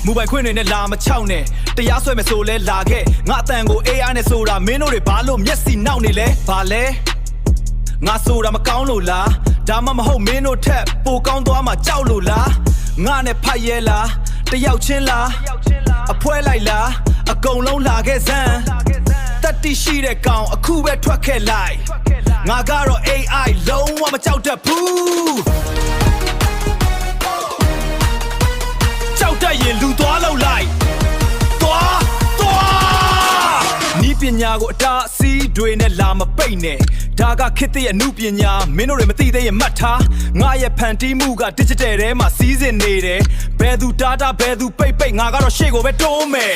မူပိုင်ခွင့်တွေနဲ့လာမချောက်နဲ့တရားဆွဲမယ်ဆိုလဲလာခဲ့ငါအတန်ကို AI နဲ့ဆိုတာမင်းတို့တွေဘာလို့မျက်စိနောက်နေလဲဘာလဲငါဆိုတာမကောင်းလို့လားဒါမှမဟုတ်မင်းတို့ထက်ပိုကောင်းသွားမှကြောက်လို့လားငါနဲ့ဖတ်ရဲလားတယောက်ချင်းလားအဖွဲလိုက်လားအကုန်လုံးလာခဲ့စမ်းတက်တိရှိတဲ့ကောင်အခုပဲထွက်ခဲ့လိုက်ငါကတော့ AI လုံးဝမကြောက်တတ်ဘူးကြောက်တတ်ရင်လူသွားလောက်လိုက်သွားနီးပညာကိုအတားအဆီးတွေနဲ့လာမပိတ်နဲ့ဒါကခေတ်သစ်ရဲ့အမှုပညာမင်းတို့တွေမသိသေးရင်မှတ်ထားငါရဲ့ဖန်တီးမှုက digital ထဲမှာစီးစင်နေတယ်ဘယ်သူတားဘယ်သူပိတ်ငါကတော့ရှေ့ကိုပဲတိုးမယ်